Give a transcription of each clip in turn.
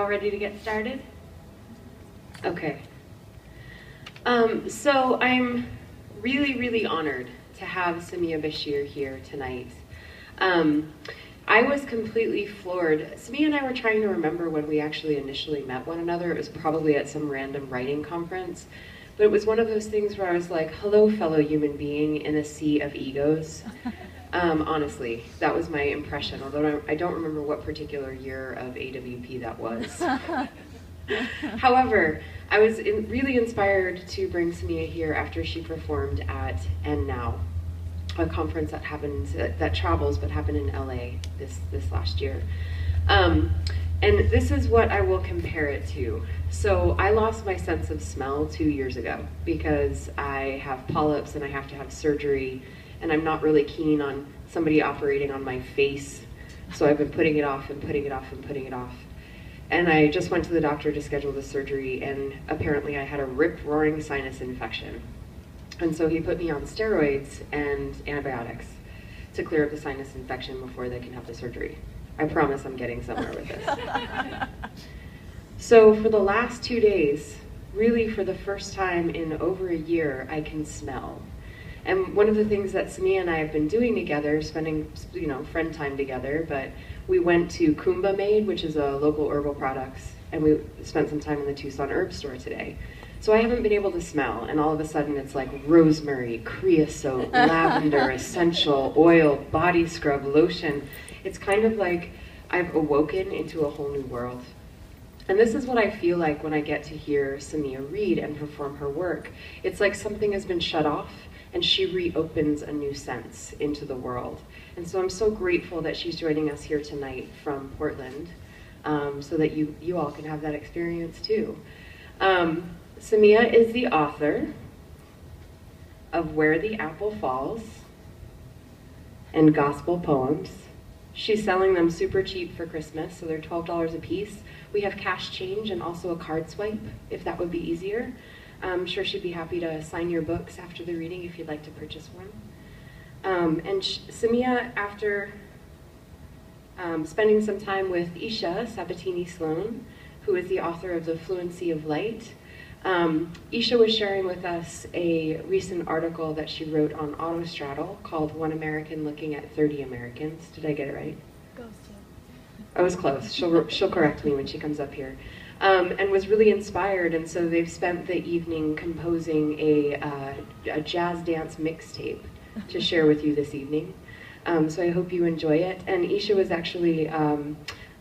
all ready to get started? Okay. So I'm really honored to have Samiya Bashir here tonight. I was completely floored. Samiya and I were trying to remember when we actually initially met one another. It was probably at some random writing conference. But it was one of those things where I was like, hello, fellow human being in a sea of egos. Honestly, that was my impression, although I don't remember what particular year of AWP that was. However, I was really inspired to bring Samiya here after she performed at And Now, a conference that happens, that travels but happened in LA this last year. And this is what I will compare it to. So I lost my sense of smell 2 years ago because I have polyps and I have to have surgery, and I'm not really keen on somebody operating on my face. So I've been putting it off and putting it off and putting it off. And I just went to the doctor to schedule the surgery, and apparently I had a rip-roaring sinus infection. And so he put me on steroids and antibiotics to clear up the sinus infection before they can have the surgery. I promise I'm getting somewhere with this. So for the last 2 days, really for the first time in over a year, I can smell. And one of the things that Samiya and I have been doing together, spending friend time together, but we went to Kumba Made, which is a local herbal products, and we spent some time in the Tucson herb store today. So I haven't been able to smell, and all of a sudden it's like rosemary, creosote, lavender, essential oil, body scrub, lotion. It's kind of like I've awoken into a whole new world. And this is what I feel like when I get to hear Samiya read and perform her work. It's like something has been shut off and she reopens a new sense into the world. And so I'm so grateful that she's joining us here tonight from Portland, so that you all can have that experience too. Samiya is the author of Where the Apple Falls and Gospel Poems. She's selling them super cheap for Christmas, so they're $12 a piece. We have cash change and also a card swipe, if that would be easier. I'm sure she'd be happy to sign your books after the reading if you'd like to purchase one. And Samiya, after spending some time with Aishah, Sabatini Sloan, who is the author of The Fluency of Light, Aishah was sharing with us a recent article that she wrote on Autostraddle called One American Looking at 30 Americans. Did I get it right? I was close. She'll correct me when she comes up here. And was really inspired, and so they've spent the evening composing a jazz dance mixtape to share with you this evening. So I hope you enjoy it. And Aishah was actually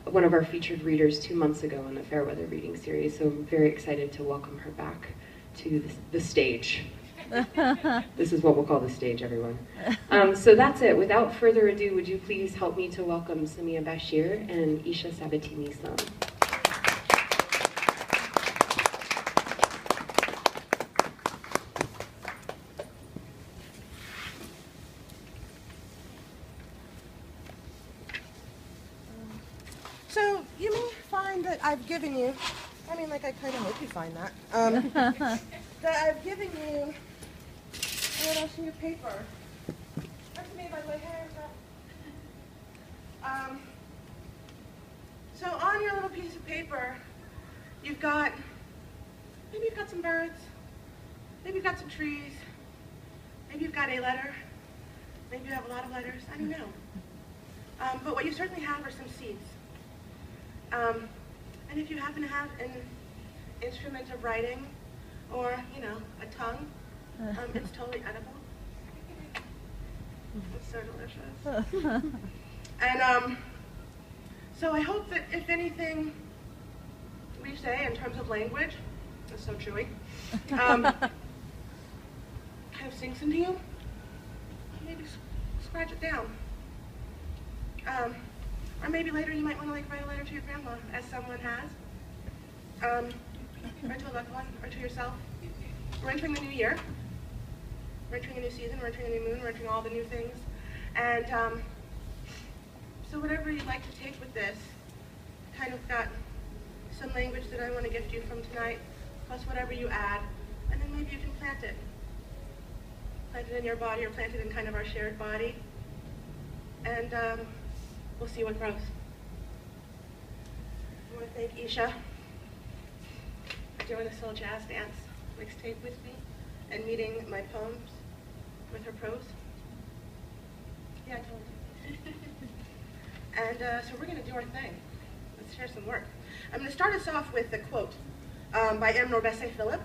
one of our featured readers 2 months ago in the Fairweather reading series, so I'm very excited to welcome her back to the stage. This is what we'll call the stage, everyone. So that's it. Without further ado, would you please help me to welcome Samiya Bashir and Aishah Sabatini Sloan. So you may find that I've given you, I mean, like, I kind of hope you find that, that I've given you what else in your paper. That's me, by the way. So on your little piece of paper, maybe you've got some birds, maybe you've got some trees, maybe you've got a letter, maybe you have a lot of letters, I don't know. But what you certainly have are some seeds. And if you happen to have an instrument of writing, or, a tongue, it's totally edible. It's so delicious. And so I hope that if anything we say in terms of language, it's so chewy, kind of sinks into you, maybe scratch it down. Or maybe later you might want to write a letter to your grandma, as someone has. Or to a loved one, or to yourself. We're entering the new year. We're entering a new season, we're entering a new moon, we're entering all the new things. And so whatever you'd like to take with this, kind of got some language that I want to gift you from tonight, plus whatever you add, and then maybe you can plant it. Plant it in your body, or plant it in kind of our shared body. And we'll see what grows. I want to thank Aishah for doing this little jazz dance mixtape with me and meeting my poems with her prose. Yeah, I told you. And so we're going to do our thing. Let's share some work. I'm going to start us off with a quote by M. Norbesse Philip,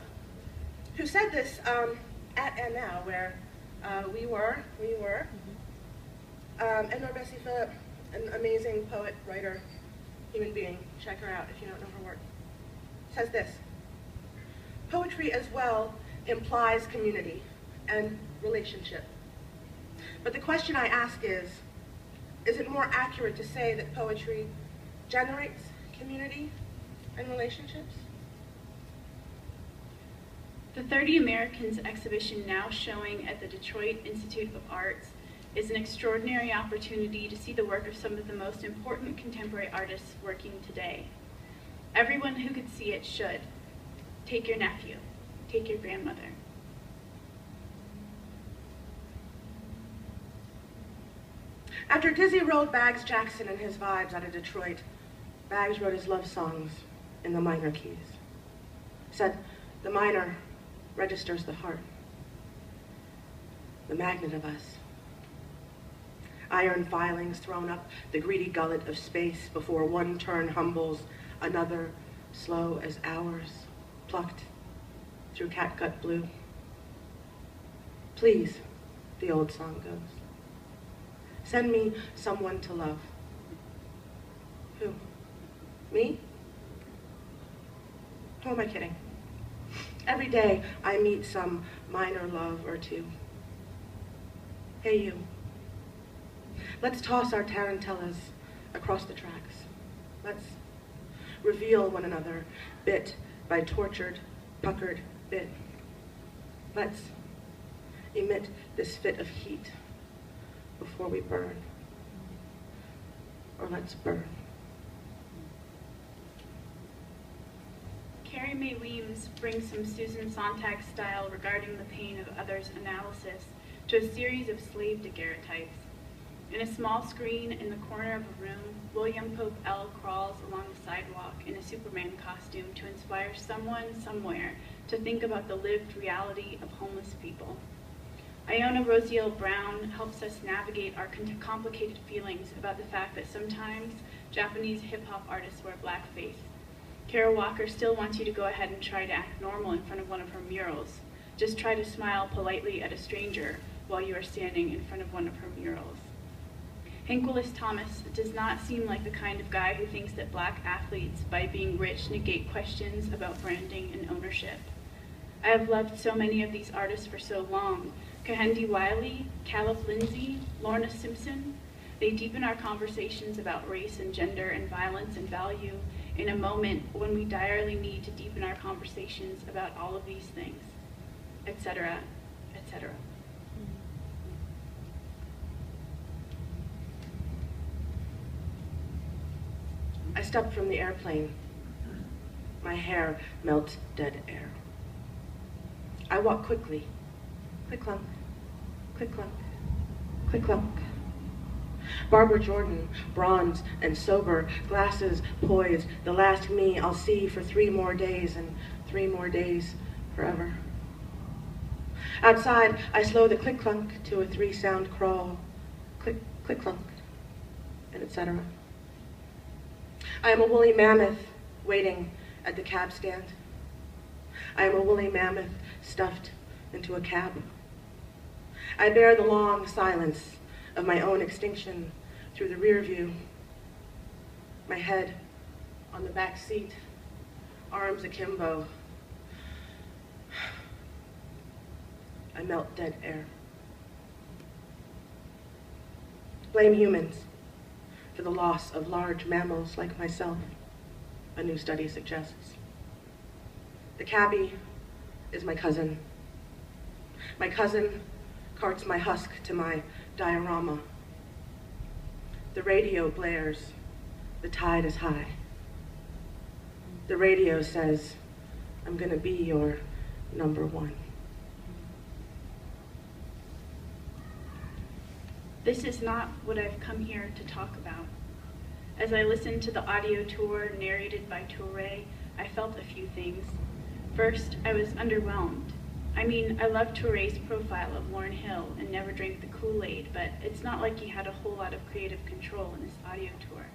who said this at And Now, where we were. M. Norbesse Philip, an amazing poet, writer, human being. Check her out if you don't know her work. Says this: poetry as well implies community and relationship. But the question I ask is it more accurate to say that poetry generates community and relationships? The 30 Americans exhibition now showing at the Detroit Institute of Arts is an extraordinary opportunity to see the work of some of the most important contemporary artists working today. Everyone who could see it should. Take your nephew, take your grandmother. After Dizzy rolled Bags Jackson and his vibes out of Detroit, Bags wrote his love songs in the minor keys. Said, the minor registers the heart, the magnet of us. Iron filings thrown up the greedy gullet of space before one turn humbles another, slow as hours, plucked through catgut blue. Please, the old song goes, send me someone to love. Who? Me? Who am I kidding? Every day I meet some minor love or two. Hey you, let's toss our tarantellas across the tracks. Let's reveal one another bit by tortured, puckered bit. Let's emit this fit of heat before we burn. Or let's burn. Carrie Mae Weems brings some Susan Sontag style regarding the pain of others' analysis to a series of slave daguerreotypes. In a small screen in the corner of a room, William Pope L. crawls along the sidewalk in a Superman costume to inspire someone somewhere to think about the lived reality of homeless people. Iona Rosiel Brown helps us navigate our complicated feelings about the fact that sometimes Japanese hip-hop artists wear blackface. Kara Walker still wants you to go ahead and try to act normal in front of one of her murals. Just try to smile politely at a stranger while you are standing in front of one of her murals. Hank Willis Thomas does not seem like the kind of guy who thinks that black athletes, by being rich, negate questions about branding and ownership. I have loved so many of these artists for so long. Kahendi Wiley, Caleb Lindsay, Lorna Simpson. They deepen our conversations about race and gender and violence and value in a moment when we direly need to deepen our conversations about all of these things, etc., etc. I stepped from the airplane. My hair melts dead air. I walk quickly. Click-clunk, click-clunk, click-clunk. Barbara Jordan, bronze and sober, glasses poised, the last me I'll see for 3 more days and 3 more days forever. Outside, I slow the click-clunk to a 3-sound crawl. Click, click-clunk, and etc. I am a woolly mammoth waiting at the cab stand. I am a woolly mammoth stuffed into a cab. I bear the long silence of my own extinction through the rear view. My head on the back seat, arms akimbo. I melt dead air. Blame humans for the loss of large mammals like myself, a new study suggests. The cabbie is my cousin. My cousin carts my husk to my diorama. The radio blares, the tide is high. The radio says, I'm gonna be your number one. This is not what I've come here to talk about. As I listened to the audio tour narrated by Touré, I felt a few things. First, I was underwhelmed. I mean, I loved Touré's profile of Lauryn Hill and Never Drank the Kool-Aid, but it's not like he had a whole lot of creative control in this audio tour.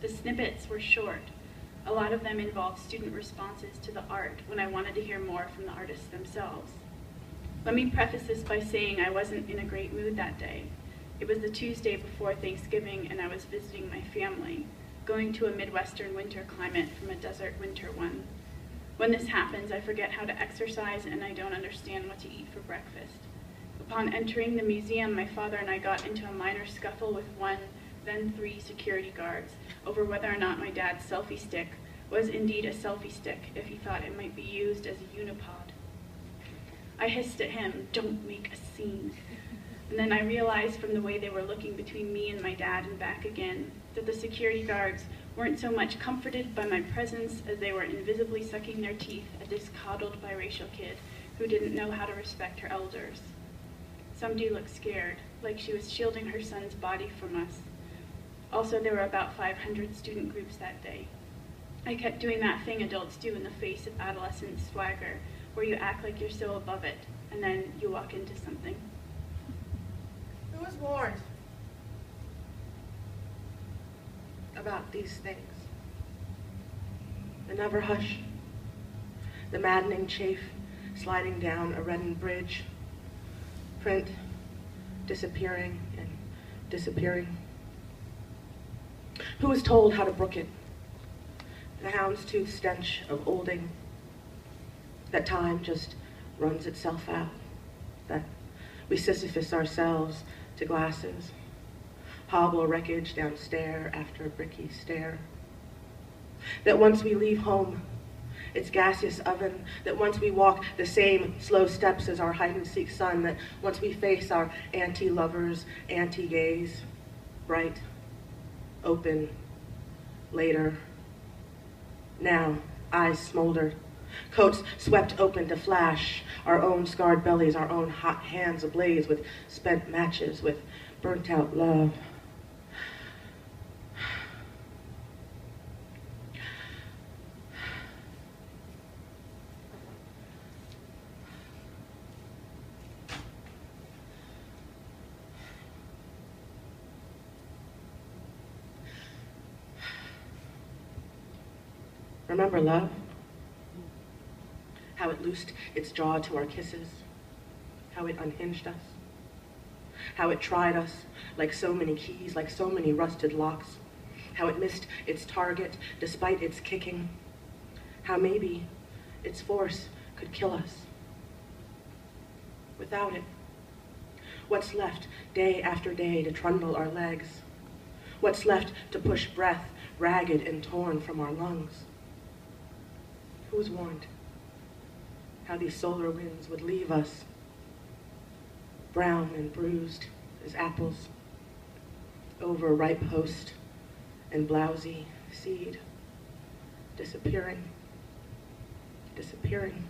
The snippets were short. A lot of them involved student responses to the art when I wanted to hear more from the artists themselves. Let me preface this by saying I wasn't in a great mood that day. It was the Tuesday before Thanksgiving and I was visiting my family, going to a Midwestern winter climate from a desert winter one. When this happens, I forget how to exercise and I don't understand what to eat for breakfast. Upon entering the museum, my father and I got into a minor scuffle with one, then 3 security guards over whether or not my dad's selfie stick was indeed a selfie stick if he thought it might be used as a unipod. I hissed at him, "Don't make a scene." And then I realized from the way they were looking between me and my dad and back again that the security guards weren't so much comforted by my presence as they were invisibly sucking their teeth at this coddled biracial kid who didn't know how to respect her elders. Somebody looked scared, like she was shielding her son's body from us. Also, there were about 500 student groups that day. I kept doing that thing adults do in the face of adolescent swagger, where you act like you're so above it, and then you walk into something. Who was warned about these things? The never hush, the maddening chafe sliding down a reddened bridge, print disappearing and disappearing. Who was told how to brook it? The houndstooth stench of olding, that time just runs itself out, that we Sisyphus ourselves to glasses, hobble wreckage down stair after bricky stair. That once we leave home, its gaseous oven, that once we walk the same slow steps as our hide-and-seek son, that once we face our anti-lovers, anti-gays, bright, open, later. Now, eyes smolder, coats swept open to flash, our own scarred bellies, our own hot hands ablaze with spent matches, with burnt-out love. Remember love? How it loosed its jaw to our kisses, how it unhinged us, how it tried us like so many keys, like so many rusted locks, how it missed its target despite its kicking, how maybe its force could kill us. Without it, what's left day after day to trundle our legs? What's left to push breath ragged and torn from our lungs? Who was warned how these solar winds would leave us brown and bruised as apples, over ripe host and blousy seed, disappearing, disappearing.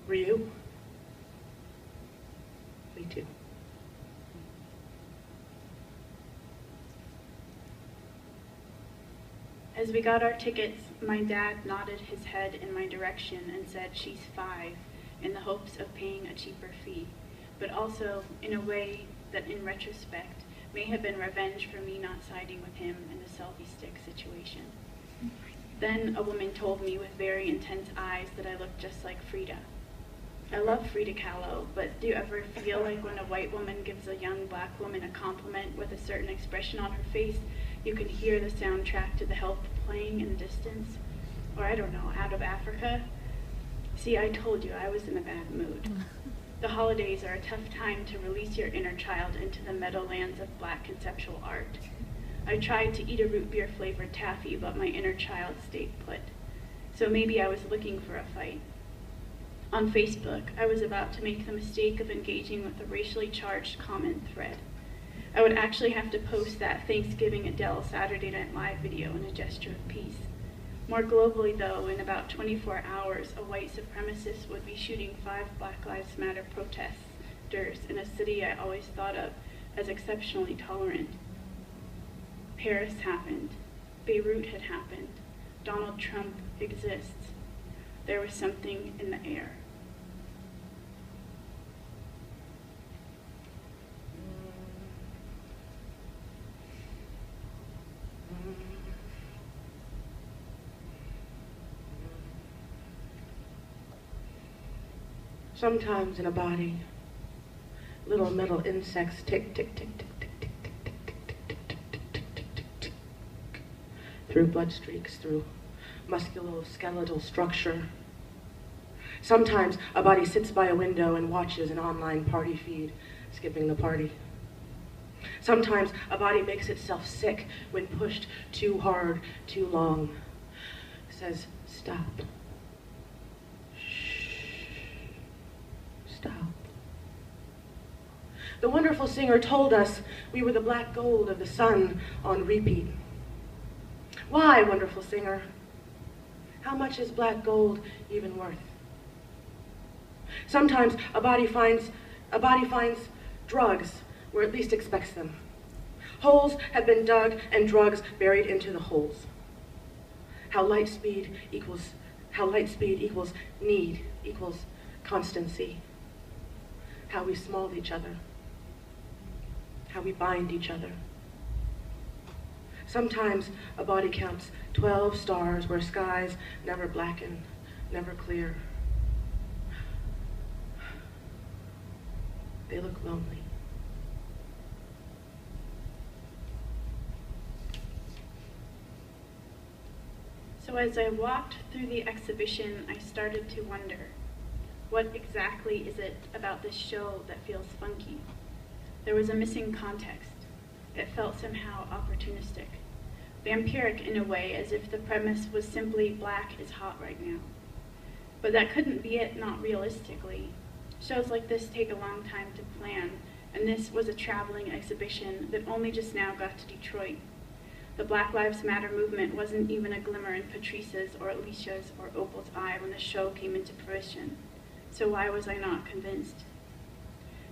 Were you? Me too. As we got our tickets, my dad nodded his head in my direction and said, "She's 5, in the hopes of paying a cheaper fee, but also in a way that in retrospect may have been revenge for me not siding with him in the selfie stick situation. Then a woman told me with very intense eyes that I looked just like Frida. I love Frida Kahlo, but do you ever feel like when a white woman gives a young black woman a compliment with a certain expression on her face, you can hear the soundtrack to The Help playing in the distance? Or I don't know, Out of Africa? See, I told you I was in a bad mood. The holidays are a tough time to release your inner child into the meadowlands of black conceptual art. I tried to eat a root beer flavored taffy, but my inner child stayed put. So maybe I was looking for a fight. On Facebook, I was about to make the mistake of engaging with a racially charged comment thread. I would actually have to post that Thanksgiving Adele Saturday Night Live video in a gesture of peace. More globally, though, in about 24 hours, a white supremacist would be shooting 5 Black Lives Matter protesters in a city I always thought of as exceptionally tolerant. Paris happened. Beirut had happened. Donald Trump exists. There was something in the air. Sometimes in a body, little metal insects tick, tick, tick, tick, tick, tick, tick, tick, tick, tick, tick, tick, tick, tick, tick, tick, through blood streaks, through musculoskeletal structure. Sometimes a body sits by a window and watches an online party feed, skipping the party. Sometimes a body makes itself sick when pushed too hard, too long. Says, stop. Stop. The wonderful singer told us we were the black gold of the sun on repeat. Why, wonderful singer? How much is black gold even worth? Sometimes a body finds drugs where it least expects them. Holes have been dug and drugs buried into the holes. How light speed equals need equals constancy. How we smother each other. How we bind each other. Sometimes a body counts 12 stars where skies never blacken, never clear. They look lonely. So as I walked through the exhibition, I started to wonder, what exactly is it about this show that feels funky? There was a missing context. It felt somehow opportunistic, vampiric in a way, as if the premise was simply black is hot right now. But that couldn't be it, not realistically. Shows like this take a long time to plan, and this was a traveling exhibition that only just now got to Detroit. The Black Lives Matter movement wasn't even a glimmer in Patrice's or Alicia's or Opal's eye when the show came into fruition. So why was I not convinced?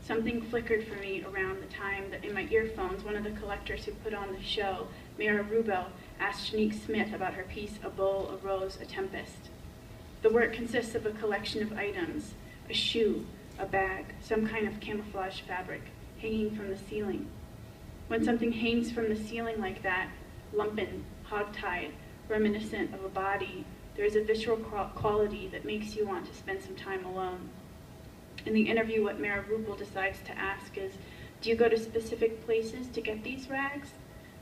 Something flickered for me around the time that in my earphones, one of the collectors who put on the show, Mara Rubel, asked Shanique Smith about her piece, A Bowl, a Rose, a Tempest. The work consists of a collection of items, a shoe, a bag, some kind of camouflage fabric, hanging from the ceiling. When something hangs from the ceiling like that, lumpen, hogtied, reminiscent of a body, there is a visceral quality that makes you want to spend some time alone. In the interview, what Mara Rubel decides to ask is, do you go to specific places to get these rags?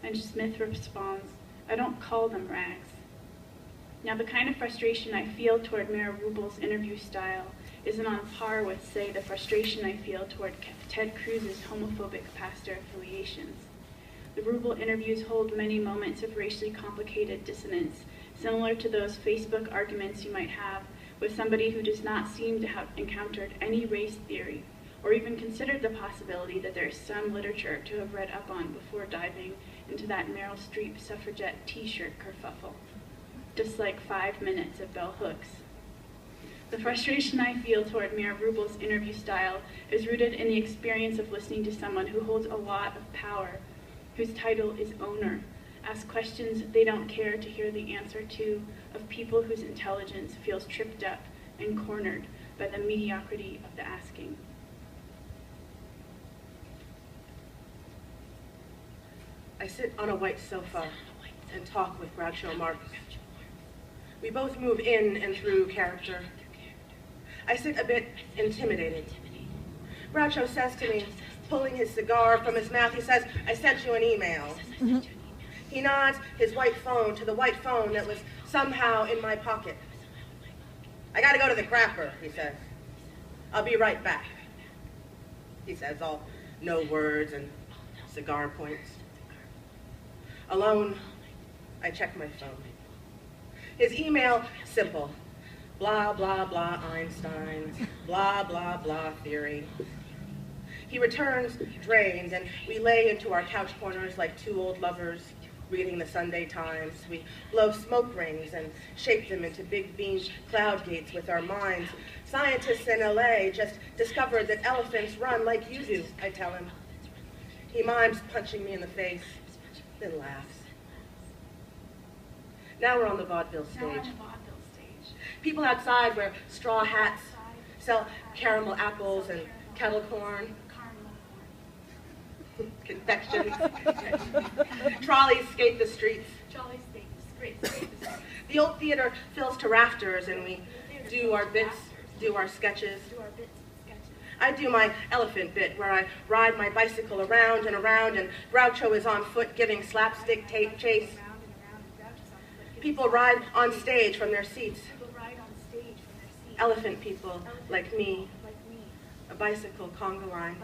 And Smith responds, I don't call them rags. Now, the kind of frustration I feel toward Mara Rubel's interview style isn't on par with, say, the frustration I feel toward Ted Cruz's homophobic pastor affiliations. The Rubel interviews hold many moments of racially complicated dissonance, similar to those Facebook arguments you might have with somebody who does not seem to have encountered any race theory, or even considered the possibility that there is some literature to have read up on before diving into that Meryl Streep suffragette t-shirt kerfuffle. Just like 5 minutes of bell hooks. The frustration I feel toward Mara Rubel's interview style is rooted in the experience of listening to someone who holds a lot of power, whose title is owner, ask questions they don't care to hear the answer to, of people whose intelligence feels tripped up and cornered by the mediocrity of the asking. I sit on a white sofa and talk with Groucho Marx. We both move in and through character. I sit a bit intimidated. Groucho says to me, pulling his cigar from his mouth, he says, I sent you an email. Mm-hmm. He nods his white phone to the white phone that was somehow in my pocket. I gotta go to the crapper, he says. I'll be right back. He says, all no words and cigar points. Alone, I check my phone. His email, simple. Blah, blah, blah, Einstein. Blah, blah, blah, theory. He returns, drained, and we lay into our couch corners like two old lovers, reading the Sunday Times. We blow smoke rings and shape them into big beam cloud gates with our minds. Scientists in LA just discovered that elephants run like you do, I tell him. He mimes punching me in the face. then laughs. Now we're on the vaudeville Now we're on stage. the vaudeville stage. People outside wear straw hats, sell caramel apples and kettle corn, confections. Trolleys skate the streets. Jolly steaks, great. The old theater fills to rafters, and we do our bits, do our sketches. I do my elephant bit, where I ride my bicycle around and around, and Groucho is on foot giving slapstick chase. People ride on stage from their seats. Elephant people like me, a bicycle conga line.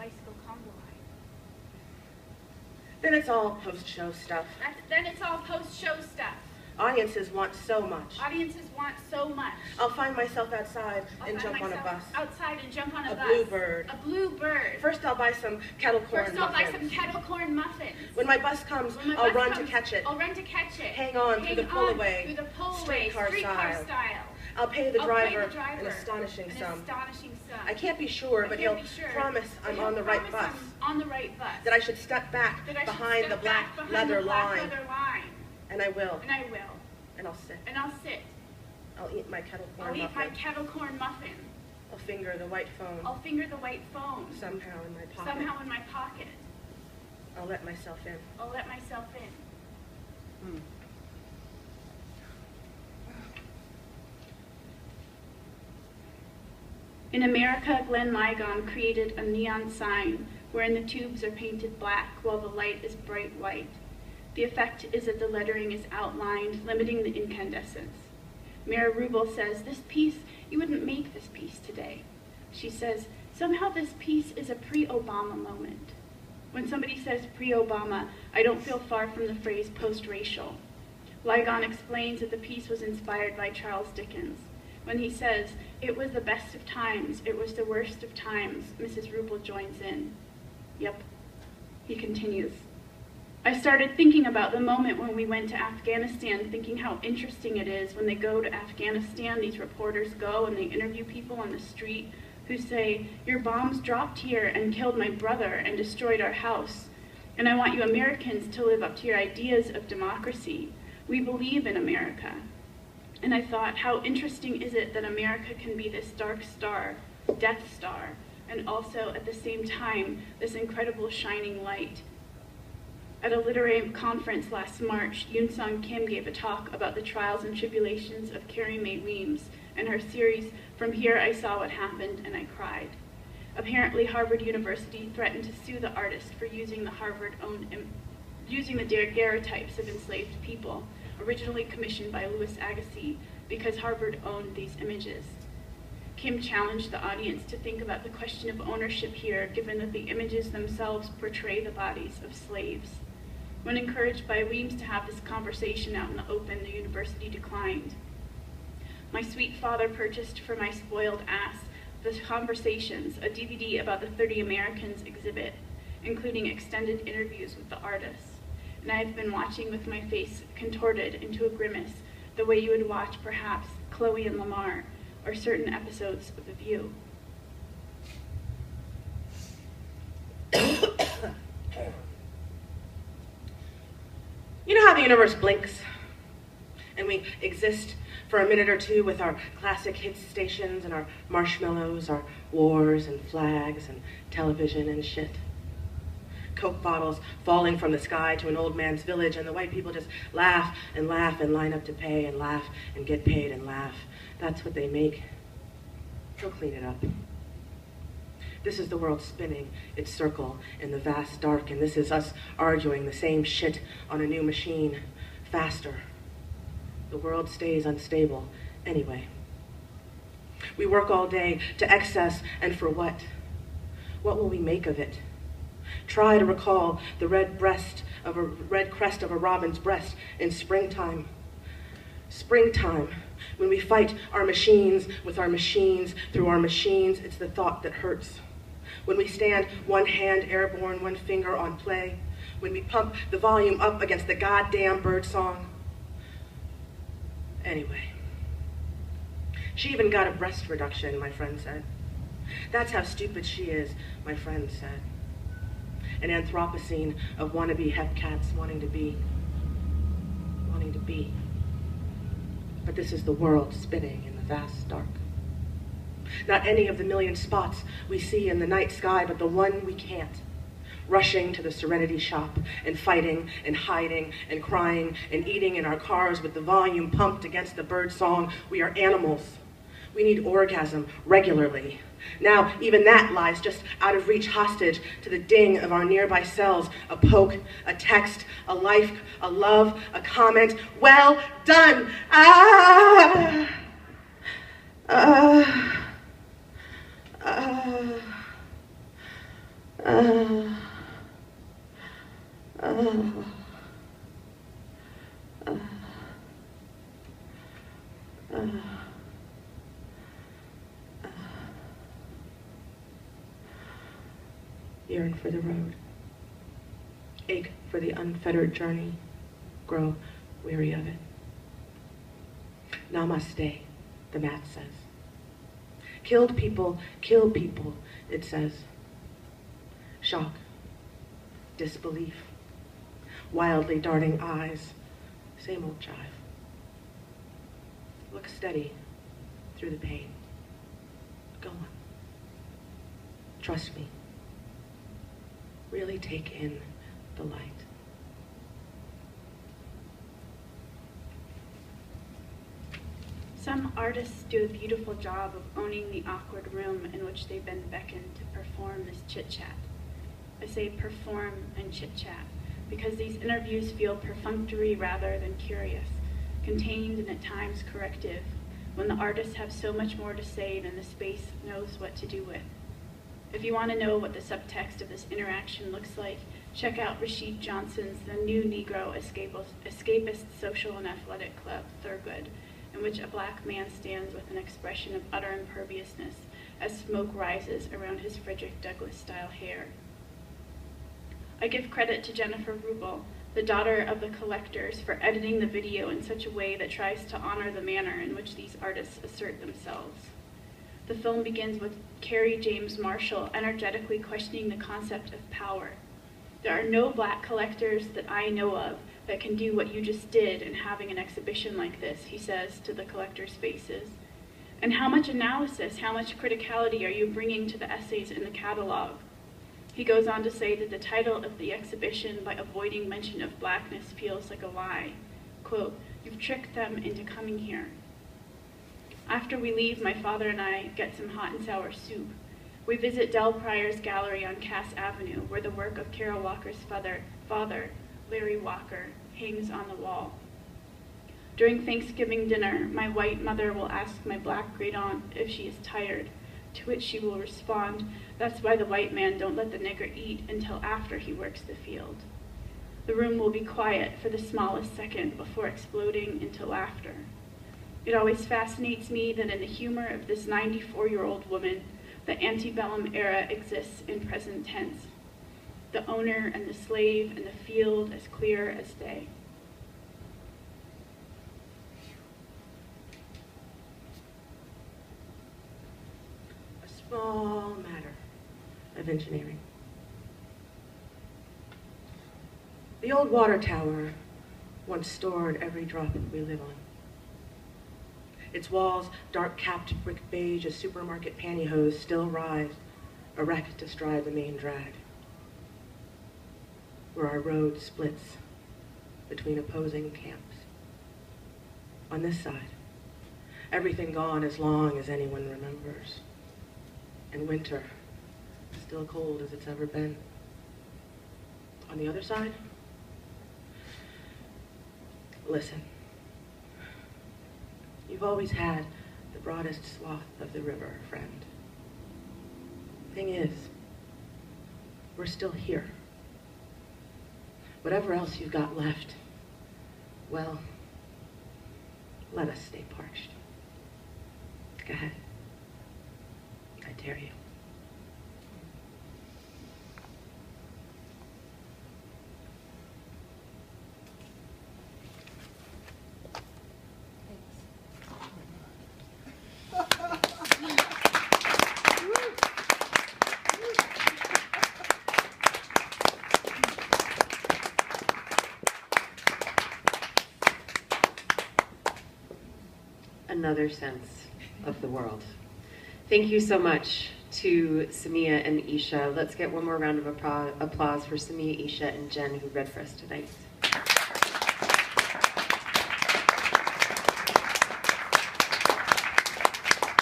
Then it's all post-show stuff. Audiences want so much. I'll find myself outside and jump on a bus. A blue bird. A blue bird. First I'll buy some kettle corn muffins. When my bus comes, I'll run to catch it. Hang on through the pull-away, streetcar style. I'll pay the driver an astonishing sum. I can't be sure, but he'll promise I'm on the right bus. That I should step back behind the black leather line. And I will. And I'll sit. I'll eat my kettle corn muffin. I'll finger the white phone. Somehow in my pocket. I'll let myself in. In America, Glenn Ligon created a neon sign wherein the tubes are painted black while the light is bright white. The effect is that the lettering is outlined, limiting the incandescence. Mira Rubel says, you wouldn't make this piece today. She says, somehow this piece is a pre-Obama moment. When somebody says pre-Obama, I don't feel far from the phrase post-racial. Ligon explains that the piece was inspired by Charles Dickens. When he says, it was the best of times, it was the worst of times, Mrs. Rubel joins in. Yep, he continues. I started thinking about the moment when we went to Afghanistan, thinking how interesting it is when they go to Afghanistan, these reporters go and they interview people on the street who say, your bombs dropped here and killed my brother and destroyed our house. And I want you Americans to live up to your ideas of democracy. We believe in America. And I thought, how interesting is it that America can be this dark star, Death Star, and also at the same time, this incredible shining light. At a literary conference last March, Yoon Sung Kim gave a talk about the trials and tribulations of Carrie Mae Weems and her series, From Here I Saw What Happened and I Cried. Apparently, Harvard University threatened to sue the artist for using the daguerreotypes of enslaved people, originally commissioned by Louis Agassiz, because Harvard owned these images. Kim challenged the audience to think about the question of ownership here, given that the images themselves portray the bodies of slaves. When encouraged by Weems to have this conversation out in the open, the university declined. My sweet father purchased for my spoiled ass The Conversations, a DVD about the 30 Americans exhibit, including extended interviews with the artists. And I have been watching with my face contorted into a grimace, the way you would watch, perhaps, Chloe and Lamar, or certain episodes of The View. You know how the universe blinks, and we exist for a minute or two with our classic hit stations and our marshmallows, our wars and flags and television and shit. Coke bottles falling from the sky to an old man's village, and the white people just laugh and line up to pay and laugh and get paid and laugh. That's what they make. They'll clean it up. This is the world spinning its circle in the vast dark, and this is us arguing the same shit on a new machine, faster. The world stays unstable anyway. We work all day to excess, and for what? What will we make of it? Try to recall the red crest of a robin's breast in springtime. Springtime, when we fight our machines with our machines through our machines, it's the thought that hurts. When we stand one hand airborne, one finger on play. When we pump the volume up against the goddamn bird song. Anyway, she even got a breast reduction, my friend said. That's how stupid she is, my friend said. an Anthropocene of wannabe hepcats wanting to be. But this is the world spinning in the vast dark. Not any of the million spots we see in the night sky, but the one we can't. Rushing to the Serenity shop and fighting and hiding and crying and eating in our cars with the volume pumped against the bird song. We are animals. We need orgasm regularly. Now, even that lies just out of reach, hostage to the ding of our nearby cells. A poke, a text, a like, a love, a comment. Well done! Yearn for the road, ache for the unfettered journey, grow weary of it. Namaste, the mat says. Killed people, kill people, it says. Shock, disbelief, wildly darting eyes, same old jive. Look steady through the pain. Go on. Trust me. Really take in the light. Some artists do a beautiful job of owning the awkward room in which they've been beckoned to perform this chit-chat. I say perform and chit-chat because these interviews feel perfunctory rather than curious, contained and at times corrective, when the artists have so much more to say than the space knows what to do with. If you want to know what the subtext of this interaction looks like, check out Rashid Johnson's The New Negro Escapist Social and Athletic Club, Thurgood, in which a black man stands with an expression of utter imperviousness as smoke rises around his Frederick Douglass-style hair. I give credit to Jennifer Rubel, the daughter of the collectors, for editing the video in such a way that tries to honor the manner in which these artists assert themselves. The film begins with Carrie James Marshall energetically questioning the concept of power. There are no black collectors that I know of that can do what you just did in having an exhibition like this, he says to the collectors' faces. And how much analysis, how much criticality are you bringing to the essays in the catalog? He goes on to say that the title of the exhibition, by avoiding mention of blackness, feels like a lie. Quote, "You've tricked them into coming here." After we leave, my father and I get some hot and sour soup. We visit Del Pryor's gallery on Cass Avenue, where the work of Carol Walker's father, Larry Walker, hangs on the wall. During Thanksgiving dinner, my white mother will ask my black great-aunt if she is tired, to which she will respond, "That's why the white man don't let the nigger eat until after he works the field." The room will be quiet for the smallest second before exploding into laughter. It always fascinates me that in the humor of this 94-year-old woman, the antebellum era exists in present tense. The owner and the slave and the field as clear as day. A small matter of engineering. The old water tower once stored every drop we live on. Its walls, dark-capped brick beige as supermarket pantyhose, still rise, erect astride the main drag, where our road splits between opposing camps. On this side, everything gone as long as anyone remembers, and winter still cold as it's ever been. On the other side, listen. You've always had the broadest swath of the river, friend. Thing is, we're still here. Whatever else you've got left, well, let us stay parched. Go ahead. I dare you. another sense of the world. Thank you so much to Samiya and Aishah. Let's get one more round of applause for Samiya, Aishah, and Jen, who read for us tonight.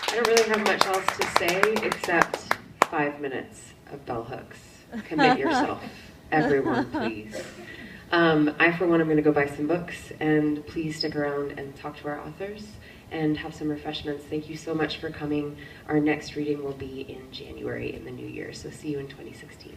I don't really have much else to say except 5 minutes of bell hooks. Commit yourself. Everyone, please. I, for one, am going to go buy some books, and please stick around and talk to our authors and have some refreshments. Thank you so much for coming. Our next reading will be in January in the new year, so see you in 2016.